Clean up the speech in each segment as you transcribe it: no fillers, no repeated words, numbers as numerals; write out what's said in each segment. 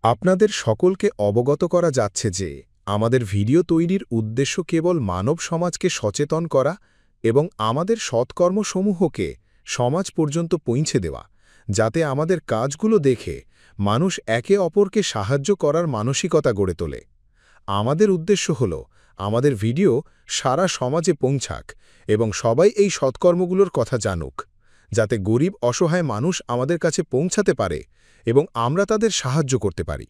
আপনাদের সকলকে অবগত করা যাচ্ছে যে আমাদের ভিডিও তৈরির উদ্দেশ্য কেবল মানব সমাজকে সচেতন করা এবং আমাদের সৎকর্মসমূহকে সমাজ পর্যন্ত পৌঁছে দেওয়া, যাতে আমাদের কাজগুলো দেখে মানুষ একে অপরকে সাহায্য করার মানসিকতা গড়ে তোলে। আমাদের উদ্দেশ্য হল আমাদের ভিডিও সারা সমাজে পৌঁছাক এবং সবাই এই সৎকর্মগুলোর কথা জানুক, যাতে গরিব অসহায় মানুষ আমাদের কাছে পৌঁছাতে পারে এবং আমরা তাদের সাহায্য করতে পারি।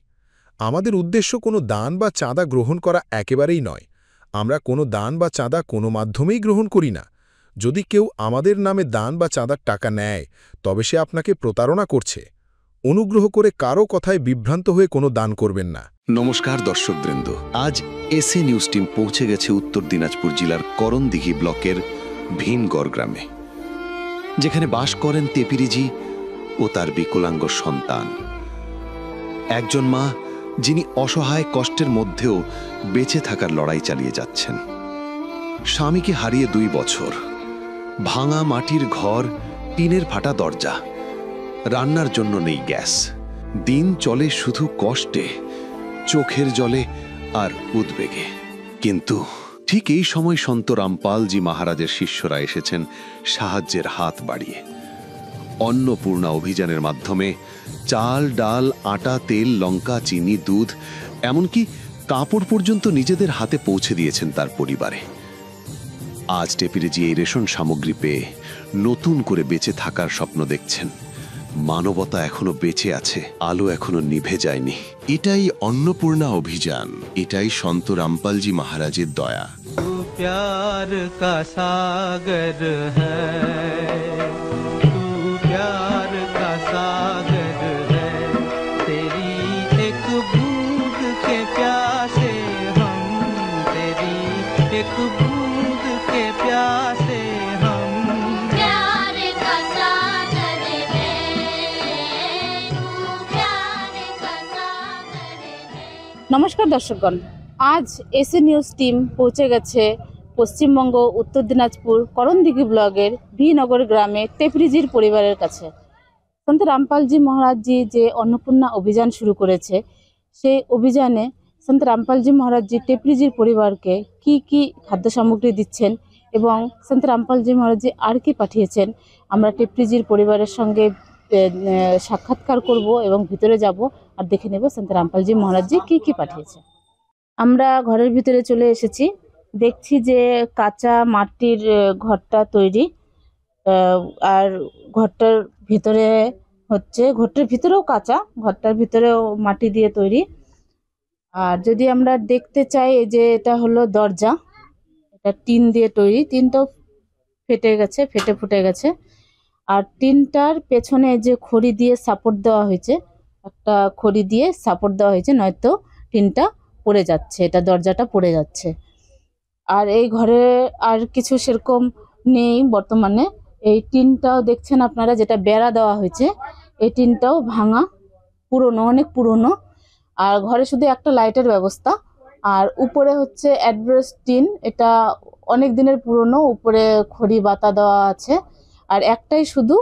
আমাদের উদ্দেশ্য কোনো দান বা চাঁদা গ্রহণ করা একেবারেই নয়। আমরা কোনো দান বা চাঁদা কোনো মাধ্যমেই গ্রহণ করি না। যদি কেউ আমাদের নামে দান বা চাঁদার টাকা নেয়, তবে সে আপনাকে প্রতারণা করছে। অনুগ্রহ করে কারও কথায় বিভ্রান্ত হয়ে কোনো দান করবেন না। নমস্কার দর্শকবৃন্দ, আজ এসএ নিউজ টিম পৌঁছে গেছে উত্তর দিনাজপুর জেলার করণদিঘি ব্লকের ভীমগড় গ্রামে, যেখানে বাস করেন তেপিরিজি ও তার বিকলাঙ্গ সন্তান। একজন মা যিনি অসহায় কষ্টের মধ্যেও বেঁচে থাকার লড়াই চালিয়ে যাচ্ছেন। স্বামীকে হারিয়ে 2 বছর, ভাঙা মাটির ঘর, টিনের ফাটা দরজা, রান্নার জন্য নেই গ্যাস। দিন চলে শুধু কষ্টে, চোখের জলে আর উদ্বেগে। কিন্তু ঠিক এই সময় সন্ত রামপালজি মহারাজের শিষ্যরা এসেছেন সাহায্যের হাত বাড়িয়ে। অন্নপূর্ণা অভিযানের মাধ্যমে চাল, ডাল, আটা, তেল, লঙ্কা, চিনি, দুধ, এমনকি কাপড় পর্যন্ত নিজেদের হাতে পৌঁছে দিয়েছেন তার পরিবারে। আজ টেপিরিজি এই রেশন সামগ্রী পেয়ে নতুন করে বেঁচে থাকার স্বপ্ন দেখছেন। মানবতা এখনো বেঁচে আছে, আলো এখনো নিভে যায়নি। এটাই অন্নপূর্ণা অভিযান, এটাই সন্ত রামপালজি মহারাজের দয়া। प्यार का सागर है, तू प्यार का सागर है, तेरी एक बूंद के प्यासे हम, तेरी एक बूंद के प्यासे हम। प्यार का सागर है, तू प्यार का सागर है। নমস্কার দর্শকগণ, আজ এসএ নিউজ টিম পৌঁছে গেছে পশ্চিমবঙ্গ উত্তর দিনাজপুর করণদিঘি ব্লকের ভিনগর গ্রামে তেপরিজির পরিবারের কাছে। সন্ত রামপালজি মহারাজজি যে অন্নপূর্ণা অভিযান শুরু করেছে, সেই অভিযানে সন্ত রামপালজি মহারাজজি তেপরিজির পরিবারকে কি কি খাদ্য সামগ্রী দিচ্ছেন এবং সন্ত রামপালজি মহারাজজি আর কি পাঠিয়েছেন, আমরা তেপরিজির পরিবারের সঙ্গে সাক্ষাৎকার করব এবং ভিতরে যাব আর দেখে নেব সন্ত রামপালজি মহারাজজি কি কি পাঠিয়েছে। আমরা ঘরের ভিতরে চলে এসেছি, দেখছি যে কাঁচা মাটির ঘরটা তৈরি, আর ঘরটার ভিতরে ঘরটার ভিতরেও কাঁচা, ঘরটার ভিতরেও মাটি দিয়ে তৈরি। আর যদি আমরা দেখতে চাই, এই যে এটা হলো দরজা, এটা টিন দিয়ে তৈরি, টিনটাও ফেটে ফুটে গেছে। আর টিনটার পেছনে যে খড়ি দিয়ে সাপোর্ট দেওয়া হয়েছে, একটা খড়ি দিয়ে সাপোর্ট দেওয়া হয়েছে, নয়তো টিনটা পড়ে যাচ্ছে, এটা দরজাটা পড়ে যাচ্ছে। আর এই ঘরে আর কিছু সেরকম নেই বর্তমানে। এই টিনটাও দেখছেন আপনারা, যেটা বেড়া দেওয়া হয়েছে, এই টিনটাও ভাঙা, পুরনো, অনেক পুরনো। আর ঘরে শুধু একটা লাইটের ব্যবস্থা। আর উপরে হচ্ছে অ্যাডভেস্ট টিন, এটা অনেক দিনের পুরনো, উপরে খড়ি বাতা দেওয়া আছে। আর একটাই শুধু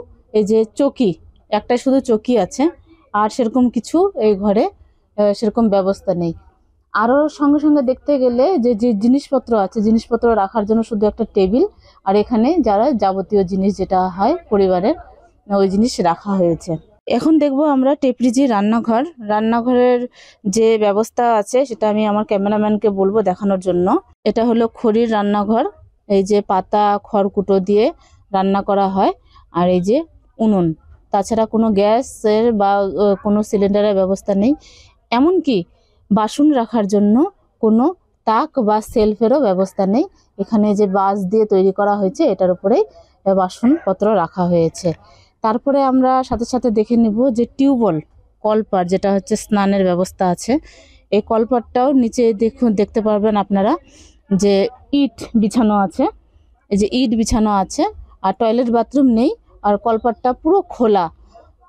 চকি আছে, আর সেরকম কিছু এই ঘরে সেরকম ব্যবস্থা নেই। আরও সঙ্গে সঙ্গে দেখতে গেলে যে যে জিনিসপত্র আছে, জিনিসপত্র রাখার জন্য শুধু একটা টেবিল, আর এখানে যারা যাবতীয় জিনিস যেটা হয় পরিবারের, ওই জিনিস রাখা হয়েছে। এখন দেখব আমরা টেপরিজি রান্নাঘরের যে ব্যবস্থা আছে সেটা আমি আমার ক্যামেরাম্যানকে বলবো দেখানোর জন্য। এটা হলো খড়ির রান্নাঘর, এই যে পাতা খড়কুটো দিয়ে রান্না করা হয়। আর এই যে উনুন, তাছাড়া কোনো গ্যাসের বা কোনো সিলিন্ডারের ব্যবস্থা নেই। এমনকি বাসন রাখার জন্য কোনো তাক বা সেলফেরও ব্যবস্থা নেই। এখানে যে বাঁশ দিয়ে তৈরি করা হয়েছে, এটার উপরেই বাসনপত্র রাখা হয়েছে। তারপরে আমরা সাথে সাথে দেখে নেব যে টিউবওয়েল, কলপার, যেটা হচ্ছে স্নানের ব্যবস্থা আছে। এই কলপারটাও নিচে দেখতে পারবেন আপনারা যে ইট বিছানো আছে, এই যে ইট বিছানো আছে। আর টয়লেট বাথরুম নেই, আর কলপারটা পুরো খোলা,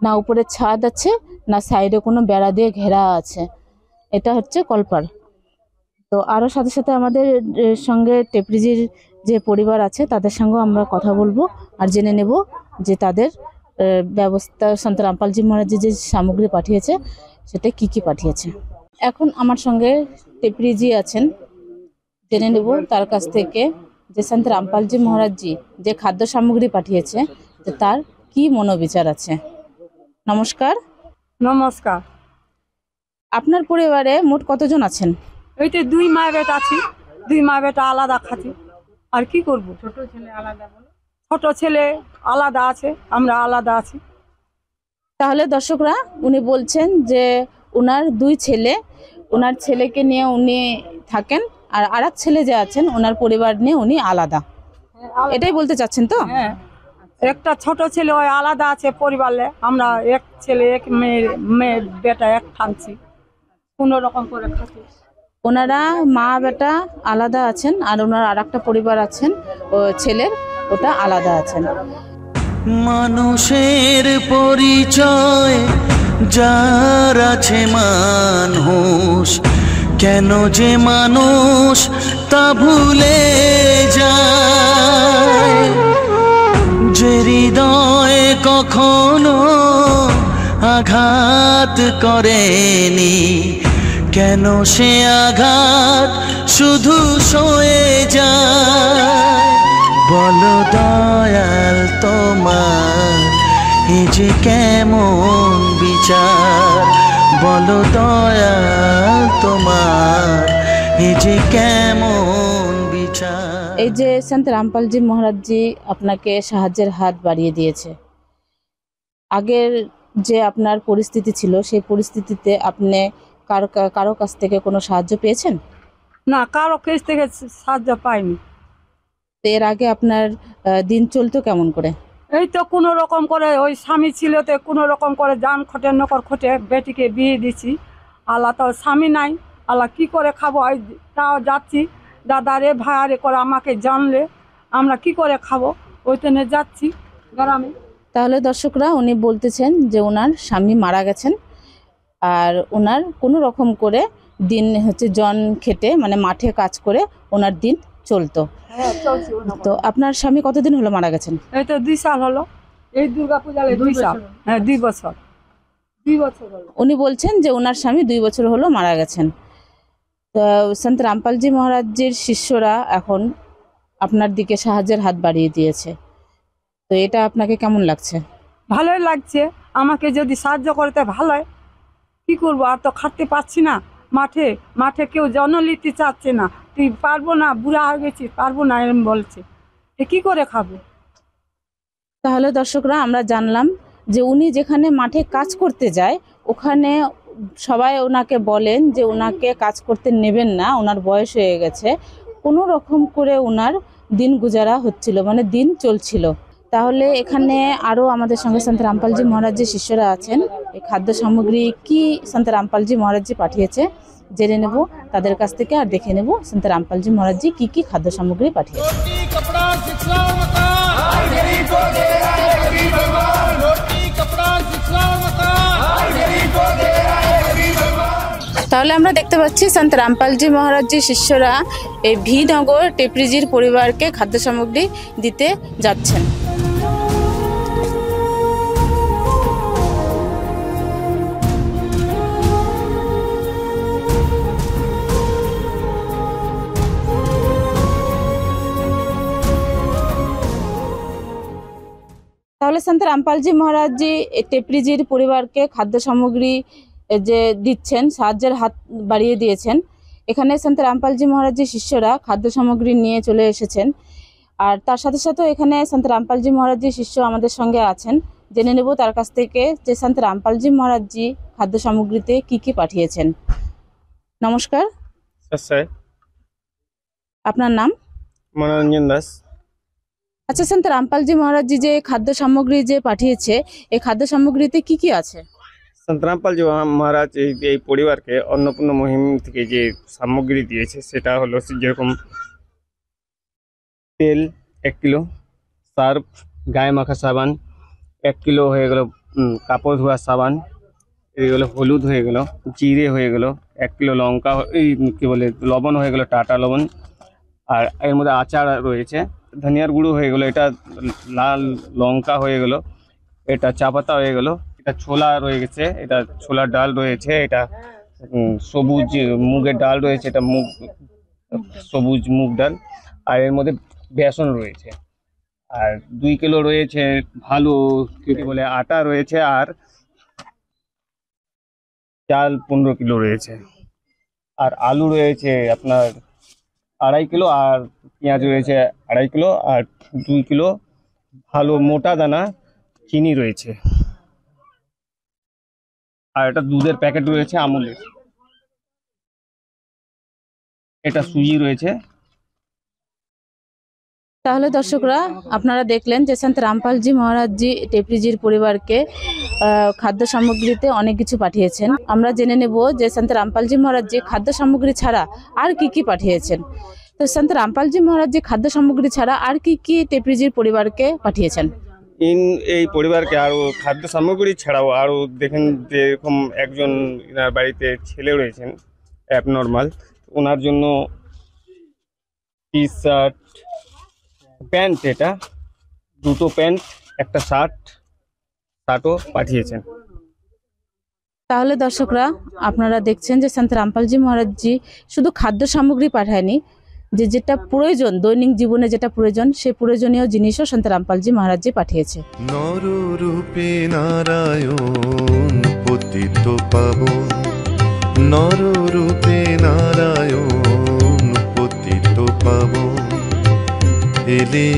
না উপরে ছাদ আছে, না সাইডে কোনো বেড়া দিয়ে ঘেরা আছে। এটা হচ্ছে কলপার। তো আরও সাথে সাথে আমাদের সঙ্গে টেপরিজির যে পরিবার আছে তাদের সঙ্গেও আমরা কথা বলবো আর জেনে নেব যে তাদের ব্যবস্থা, সন্ত রামপালজি মহারাজ যে সামগ্রী পাঠিয়েছে সেটা কি কি পাঠিয়েছে। এখন আমার সঙ্গে টেপরিজি আছেন, জেনে নেব তার কাছ থেকে যে সন্ত রামপালজি মহারাজজি যে খাদ্য সামগ্রী পাঠিয়েছে যে তার কি মনোবিচার আছে। নমস্কার। নমস্কার। আপনার পরিবারে মোট কতজন আছেন? এই তো 2 মা বেটা আছি, 2 মা বেটা আলাদা খাচ্ছি, আর কি করব। ছোট ছেলে আলাদা আছে, আমরা আলাদা আছি। তাহলে দর্শকরা উনি বলছেন যে ওনার 2 ছেলে, ওনার ছেলেকে নিয়ে উনি থাকেন, আর আরেক ছেলে যে আছেন ওনার পরিবার নিয়ে উনি আলাদা, এটাই বলতে চাচ্ছেন তো? হ্যাঁ, একটা ছোট ছেলে ওই আলাদা আছে পরিবারে, আমরা এক ছেলে এক মেয়ে বেটা এক থাকছি, কোনো রকম করে খাচ্ছি। ওনারা মা বেটা আলাদা আছেন, আর ওনার আরেকটা পরিবার আছেন, ও ছেলের ওটা আলাদা আছেন। মানুষের পরিচয় যার আছে মানুষ, কেন যে মানুষ তা ভুলে যায়। যে হৃদয় কখনো আঘাত করেনি, কেন সে আঘাত শুধু সয়ে যায়। বলো দয়াল তোমার এ যে কেমন বিচার, বলো দয়াল তোমার এ যে কেমন বিচার। এই যে সন্ত রামপালজি মহারাজজি আপনাকে সাহায্যের হাত বাড়িয়ে দিয়েছে, আগের যে আপনার পরিস্থিতি ছিল সেই পরিস্থিতিতে আপনি কারো কাছ থেকে কোনো সাহায্য পেয়েছেন? না, কারো কাছ থেকে সাহায্য পাইনি। তো এর আগে আপনার দিন চলতো কেমন করে? এই তো কোনো রকম করে, ওই স্বামী ছিল তো কোনো রকম করে জান খটে নকর খটে বেটিকে বিয়ে দিছি। আল্লাহ তো স্বামী নাই, আল্লাহ কি করে খাবো। তাও যাচ্ছি, দাদারে ভাইয়ারে করে আমাকে জানলে আমরা কি করে খাবো, ওই জন্য যাচ্ছি গ্রামে। তাহলে দর্শকরা উনি বলতেছেন যে ওনার স্বামী মারা গেছেন, আর ওনার কোনো রকম করে দিন হচ্ছে জন খেটে মানে মাঠে কাজ করে ওনার দিন চলতো। হ্যাঁ, চলছি। তো আপনার স্বামী কতদিন হলো মারা গেছেন? এই তো 2 সাল হলো, এই দুর্গা পূজালে 2 সাল। হ্যাঁ, 2 বছর হলো। উনি বলছেন যে ওনার স্বামী 2 বছর হলো মারা গেছেন। তো সন্ত রামপালজি মহারাজজির শিষ্যরা এখন আপনার দিকে সাহায্যের হাত বাড়িয়ে দিয়েছে, তো এটা আপনাকে কেমন লাগছে? ভালোই লাগছে, আমাকে যদি সাহায্য করতে ভালোই। কি করবো, আর তো খাটতে পারছি না, মাঠে কেউ জন নিতে চাচ্ছে না। তুই পারবো না, বুড়া হয়ে গেছি, পারবো না এরম বলছে, কি করে খাবো। তাহলে দর্শকরা আমরা জানলাম যে উনি যেখানে মাঠে কাজ করতে যায় ওখানে সবাই ওনাকে বলেন যে ওনাকে কাজ করতে নেবেন না, ওনার বয়স হয়ে গেছে। কোনো রকম করে ওনার দিন গুজারা হচ্ছিল, মানে দিন চলছিল। তাহলে এখানে আরও আমাদের সঙ্গে সন্ত রামপালজি মহারাজজির শিষ্যরা আছেন। এই খাদ্য সামগ্রী কি সন্ত রামপালজি মহারাজজি পাঠিয়েছে জেনে নেব তাদের কাছ থেকে, আর দেখে নেব সন্ত রামপালজি মহারাজজি কি কি খাদ্য সামগ্রী পাঠিয়েছে। তাহলে আমরা দেখতে পাচ্ছি সন্ত রামপালজি মহারাজজির শিষ্যরা এই ভিনগর টেপরিজির পরিবারকে খাদ্য সামগ্রী দিতে যাচ্ছেন। তাহলে সন্ত রামপালজি মহারাজজি টেপরিজির পরিবারকে খাদ্য সামগ্রী যে দিচ্ছেন, সাহায্যের হাত বাড়িয়ে দিয়েছেন। এখানে সন্ত রামপালজি মহারাজজির শিষ্যরা খাদ্য সামগ্রী নিয়ে চলে এসেছেন, আর তার সাথে সাথে এখানে সন্ত রামপালজি মহারাজজির শিষ্য আমাদের সঙ্গে আছেন। জেনে নেব তার কাছ থেকে যে সন্ত রামপালজি মহারাজজি খাদ্য সামগ্রীতে কি কি পাঠিয়েছেন। নমস্কার, আপনার নাম? মনোরঞ্জন দাস। আচ্ছা, সন্ত রামপালজি মহারাজজি যে খাদ্য সামগ্রী যে পাঠিয়েছে এই খাদ্য সামগ্রীতে কি কি আছে? সন্ত রামপালজি মহারাজ এই পরিবারকে অন্নপূর্ণা মুহিম থেকে যে সামগ্রী দিয়েছে সেটা হলো যেরকম তেল 1 কিলো, সার্ফ, গায়ে মাখা সাবান 1 কিলো হয়ে গেল, কাপড় ধোয়া সাবান এগুলো, হলুদ হয়ে গেল, জিরে হয়ে গেল 1 কিলো, লঙ্কা কি বলে লবণ হয়ে গেল, টাটা লবণ, আর এর মধ্যে আচার রয়েছে, ধনিয়ার গুঁড়ো হয়ে গেল, এটা লাল লঙ্কা হয়ে গেল, এটা চা পাতা হয়ে গেল, এটা ছোলা রয়ে গেছে, এটা ছোলার ডাল রয়েছে, এটা সবুজ মুগের ডাল রয়েছে, এটা সবুজ মুগ ডাল, আর এর মধ্যে বেসন রয়েছে, আর 2 কিলো রয়েছে ভালো কি বলে আটা রয়েছে, আর চাল 15 কিলো রয়েছে, আর আলু রয়েছে আপনার 2.5 কিলো, আর পেঁয়াজ রয়েছে 2.5 কিলো, আর 2 কিলো ভালো মোটা দানা চিনি রয়েছে, আর এটা দুধের প্যাকেট রয়েছে আমুলের, এটা সুজি রয়েছে। তাহলে দর্শকরা আপনারা দেখলেন যে সন্ত রামপালজি মহারাজজি টেপরিজির পরিবারকে খাদ্য সামগ্রীতে অনেক কিছু পাঠিয়েছেন। আমরা জেনে নেব যে সন্ত রামপালজি মহারাজজি খাদ্য সামগ্রী ছাড়া আর কি কি পাঠিয়েছেন। তো সন্ত রামপালজি মহারাজজি খাদ্য সামগ্রী ছাড়া আর কি কি টেপরিজির পরিবারকে পাঠিয়েছেন? এই পরিবারকে আরো খাদ্য সামগ্রী ছাড়াও আরো দেখেন যেরকম একজন এনার বাড়িতে ছেলে রয়েছেন অ্যাবনর্মাল, ওনার জন্য টি শার্ট, প্যান্ট, এটা 2টো প্যান্ট, একটা শার্টও পাঠিয়েছেন। তাহলে দর্শকরা আপনারা দেখছেন যে সন্ত রামপালজি মহারাজজি শুধু খাদ্য সামগ্রী পাঠায়নি, যেটা প্রয়োজন দৈনিক জীবনে যেটা প্রয়োজন সেই প্রয়োজনীয় জিনিসও সন্ত রামপালজি মহারাজজি পাঠিয়েছে। নররূপে নারায়ণ পতিত পাবন, নররূপে নারায়ণ পতিত পাবন, এলে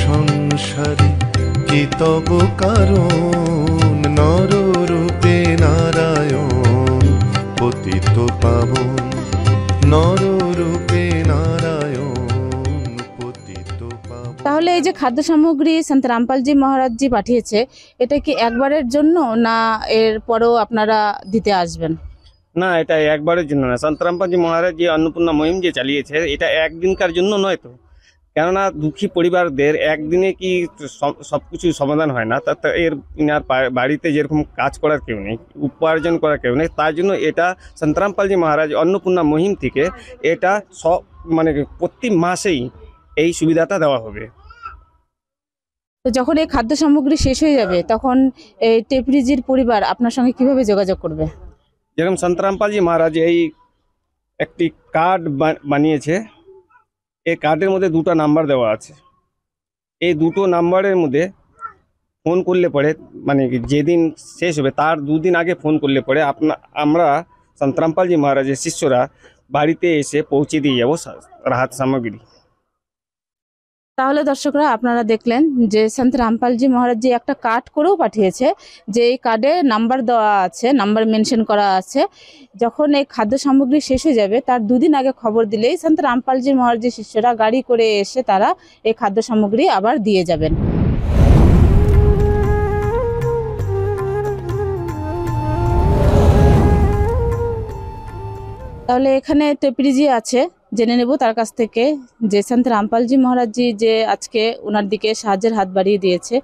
সংসারে কি তব কারণ, নররূপে নারায়ণ পতিত পাবন, নররূপে নারায়ণ পতিত পাবন। তাহলে এই যে খাদ্য সামগ্রী সন্ত রামপালজি মহারাজজি পাঠিয়েছে, এটা কি একবারের জন্য না এর পরেও আপনারা দিতে আসবেন? না, এটা একবারের জন্য না। সন্ত রামপালজি মহারাজ যে অন্নপূর্ণা মুহিম যে চালিয়েছে, এটা একদিনকার জন্য নয় তো, কেননা দুঃখী পরিবারদের একদিনে কি সবকিছু সমাধান হয় না। তাতে এনার বাড়িতে যেরকম কাজ করার কেউ নেই, উপার্জন করার কেউ নেই, তার জন্য এটা সন্ত রামপালজি মহারাজ অন্নপূর্ণা মুহিম থেকে এটা মানে প্রতি মাসেই এই সুবিধাটা দেওয়া হবে। তো যখন এই খাদ্য সামগ্রী শেষ হয়ে যাবে তখন এই টেপরিজির পরিবার আপনার সঙ্গে কিভাবে যোগাযোগ করবে? যেরকম সন্ত রামপালজি মহারাজ এই একটি কার্ড বানিয়েছে, এই কার্ডের মধ্যে 2টা নাম্বার দেওয়া আছে। এই 2টো নাম্বারের মধ্যে ফোন করলে পরে, মানে যেদিন শেষ হবে তার 2 দিন আগে ফোন করলে পরে আমরা সন্ত রামপালজি মহারাজের শিষ্যরা বাড়িতে এসে পৌঁছে দিয়ে যাবো রাহাত সামগ্রী। তাহলে দর্শকরা আপনারা দেখলেন যে সন্ত রামপালজি মহারাজজি একটা কার্ড করেও পাঠিয়েছে, যে এই কার্ডে নাম্বার দেওয়া আছে, নাম্বার মেনশন করা আছে। যখন এই খাদ্য সামগ্রী শেষ হয়ে যাবে তার 2 দিন আগে খবর দিলেই সন্ত রামপালজি মহারাজজি শিষ্যরা গাড়ি করে এসে তারা এই খাদ্য সামগ্রী আবার দিয়ে যাবেন। তাহলে এখানে টেপরিজি আছে, জেনে নেব তার কাছ থেকে যে সন্ত রামপালজি মহারাজজি যে আজকে ওনার দিকে সাহায্যের হাত বাড়িয়ে দিয়েছে,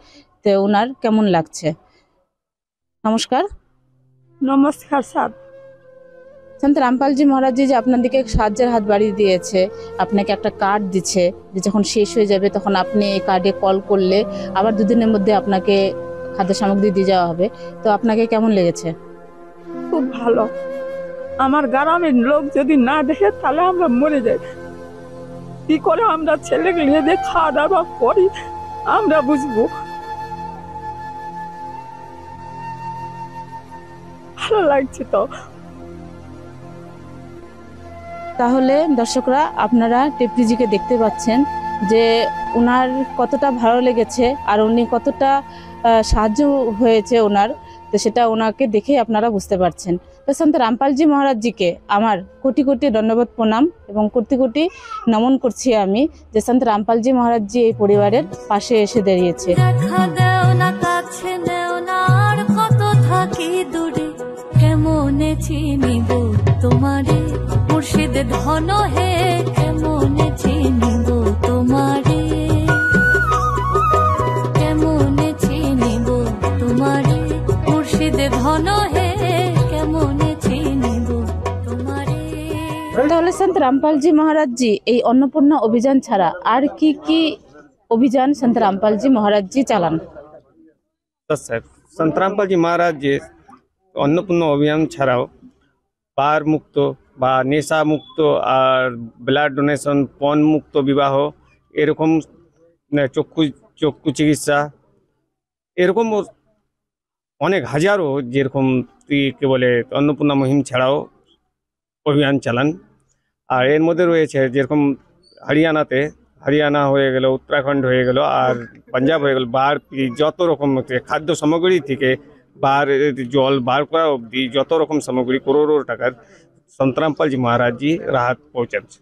তো ওনার কেমন লাগছে। নমস্কার। নমস্কার স্যার। সন্ত রামপালজি মহারাজজি যে আপনার দিকে সাহায্যের হাত বাড়িয়ে দিয়েছে, আপনাকে একটা কার্ড দিচ্ছে, যে যখন শেষ হয়ে যাবে তখন আপনি এই কার্ডে কল করলে আবার 2 দিনের মধ্যে আপনাকে খাদ্য সামগ্রী দিয়ে যাওয়া হবে, তো আপনাকে কেমন লেগেছে? খুব ভালো। আমার গ্রামের লোক যদি না দেখে তাহলে আমরা মরে যাই। কি করে আমরা ছেলেকে নিয়ে দিয়ে খাওয়া দাওয়া করি আমরা বুঝবো। ভালো লাগছে তো। তাহলে দর্শকরা আপনারা টেপরিজিকে দেখতে পাচ্ছেন যে ওনার কতটা ভালো লেগেছে আর উনি কতটা সাহায্য হয়েছে ওনার, তো সেটা ওনাকে দেখে আপনারা বুঝতে পারছেন। তো সন্ত রামপালজি মহারাজজিকে আমার কোটি কোটি ধন্যবাদ প্রণাম এবং কোটি কোটি নমন করছি আমি, যে সন্ত রামপালজি মহারাজজি এই পরিবারের পাশে এসে দাঁড়িয়েছে। দেখা দেও না কাছে নেও না আর কত থাকি দূরে, কেমনে চিনিব তোমারে মুর্শিদ ধন হে, কেমনে চিনিব তোমারে, কেমনে চিনিব তোমারে মুর্শিদ ধন হে, কেমনে চিনিব তোমারে। তাহলে সন্ত রামপালজি মহারাজজি এই অন্নপূর্ণা অভিযান ছাড়া আর কি কি অভিযান সন্ত রামপালজি মহারাজজি চালান? স্যার সন্ত রামপাল জি মহারাজ যে অন্নপূর্ণা অভিযান ছাড়াও পার মুক্ত বা নেশা মুক্ত আর ব্লাড ডোনেশন পণ মুক্ত বিবাহ এরকম চক্ষু চিকিৎসা এরকম অনেক হাজারো যেরকম কে বলে অন্নপূর্ণা মুহিম ছাড়াও অভিযান চালান। আর এর মধ্যে রয়েছে যেরকম হরিয়ানা হয়ে গেল, উত্তরাখণ্ড হয়ে গেল, আর পাঞ্জাব হয়ে গেল, বার যত রকম খাদ্য সামগ্রী থেকে বার জল বার করা অবধি যত রকম সামগ্রী করোড় টাকার সন্ত রামপাল জি মহারাজ জি রাহাত পৌঁছাচ্ছে।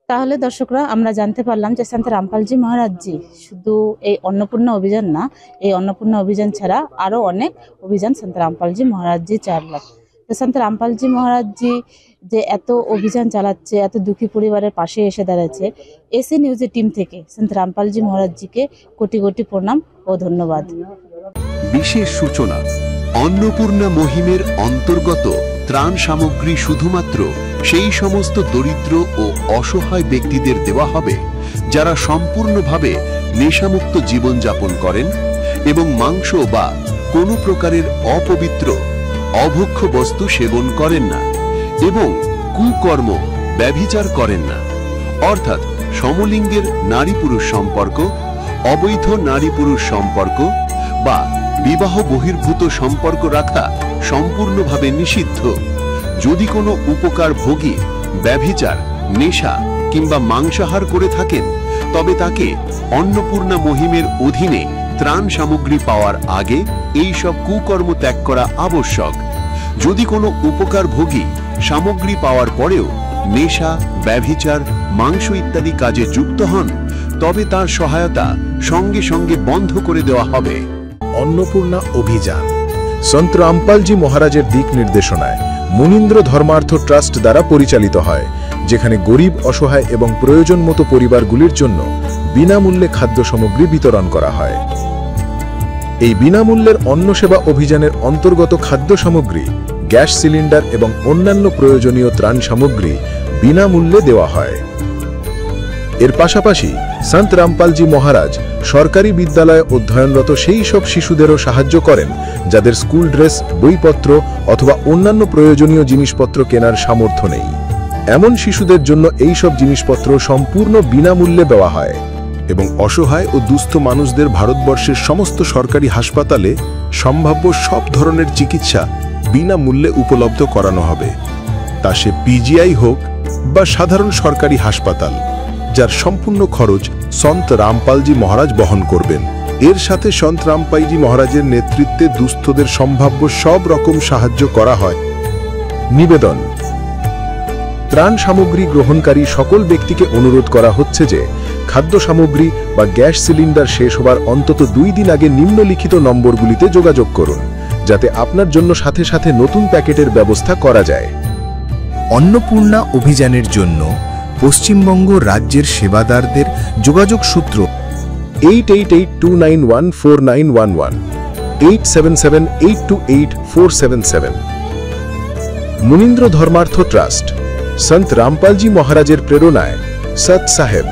তাহলে দর্শকরা আমরা জানতে পারলাম যে সন্ত রামপালজি মহারাজজি শুধু এই অন্নপূর্ণা অভিযান না, এই অন্নপূর্ণা অভিযান ছাড়া আরও অনেক অভিযান সন্ত রামপালজি মহারাজজি চালান। তো সন্ত রামপালজি মহারাজজি যে এত অভিযান চালাচ্ছে, এত দুঃখী পরিবারের পাশে এসে দাঁড়াচ্ছে, এসএ নিউজের টিম থেকে সন্ত রামপালজি মহারাজজিকে কোটি কোটি প্রণাম ও ধন্যবাদ। বিশেষ সূচনা, অন্নপূর্ণা মহিমের অন্তর্গত ত্রাণ সামগ্রী শুধুমাত্র সেই সমস্ত দরিদ্র ও অসহায় ব্যক্তিদের দেওয়া হবে যারা সম্পূর্ণভাবে নেশামুক্ত জীবনযাপন করেন এবং মাংস বা কোনো প্রকারের অপবিত্র অভক্ষ্য বস্তু সেবন করেন না এবং কুকর্ম ব্যভিচার করেন না, অর্থাৎ সমলিঙ্গের নারী পুরুষ সম্পর্ক, অবৈধ নারী পুরুষ সম্পর্ক বা বিবাহ বহির্ভূত সম্পর্ক রাখা সম্পূর্ণভাবে নিষিদ্ধ। যদি কোনো উপকার ভোগী ব্যভিচার, নেশা কিংবা মাংসাহার করে থাকেন তবে তাকে অন্নপূর্ণা মহিমের অধীনে ত্রাণ সামগ্রী পাওয়ার আগে এই সব কুকর্ম ত্যাগ করা আবশ্যক। যদি কোনো উপকার ভোগী সামগ্রী পাওয়ার পরেও নেশা, ব্যভিচার, মাংস ইত্যাদি কাজে যুক্ত হন তবে তার সহায়তা সঙ্গে সঙ্গে বন্ধ করে দেওয়া হবে। অন্নপূর্ণা অভিযান সন্ত রামপালজি মহারাজের দিক নির্দেশনায় মুনীন্দ্র ধর্মার্থ ট্রাস্ট দ্বারা পরিচালিত হয়, যেখানে গরিব, অসহায় এবং প্রয়োজন মতো পরিবারগুলির জন্য বিনামূল্যে খাদ্য সামগ্রী বিতরণ করা হয়। এই বিনামূল্যের অন্ন সেবা অভিযানের অন্তর্গত খাদ্য সামগ্রী, গ্যাস সিলিন্ডার এবং অন্যান্য প্রয়োজনীয় ত্রাণ সামগ্রী বিনামূল্যে দেওয়া হয়। এর পাশাপাশি সন্ত রামপালজি মহারাজ সরকারি বিদ্যালয়ে অধ্যয়নরত সেই সব শিশুদেরও সাহায্য করেন যাদের স্কুল ড্রেস, বইপত্র অথবা অন্যান্য প্রয়োজনীয় জিনিসপত্র কেনার সামর্থ্য নেই। এমন শিশুদের জন্য এই সব জিনিসপত্র সম্পূর্ণ বিনামূল্যে দেওয়া হয় এবং অসহায় ও দুস্থ মানুষদের ভারতবর্ষের সমস্ত সরকারি হাসপাতালে সম্ভাব্য সব ধরনের চিকিৎসা বিনামূল্যে উপলব্ধ করানো হবে, তা সে পিজিআই হোক বা সাধারণ সরকারি হাসপাতাল, যার সম্পূর্ণ খরচ সন্ত রামপালজি মহারাজ বহন করবেন। এর সাথে সন্ত রামপালজি মহারাজের নেতৃত্বে দুস্থদের সম্ভাব্য সব রকম সাহায্য করা হয়। নিবেদন, ত্রাণ সামগ্রী গ্রহণকারী সকল ব্যক্তিকে অনুরোধ করা হচ্ছে যে খাদ্য সামগ্রী বা গ্যাস সিলিন্ডার শেষ হবার অন্তত 2 দিন আগে নিম্নলিখিত নম্বরগুলিতে যোগাযোগ করুন, যাতে আপনার জন্য সাথে সাথে নতুন প্যাকেটের ব্যবস্থা করা যায়। অন্নপূর্ণা অভিযানের জন্য পশ্চিমবঙ্গ রাজ্যের সেবাদারদের যোগাযোগ সূত্র 8882914911, 8778284777। মুনীন্দ্র ধর্মার্থ ট্রাস্ট, সন্ত রামপালজি মহারাজের প্রেরণায় সৎ সাহেব।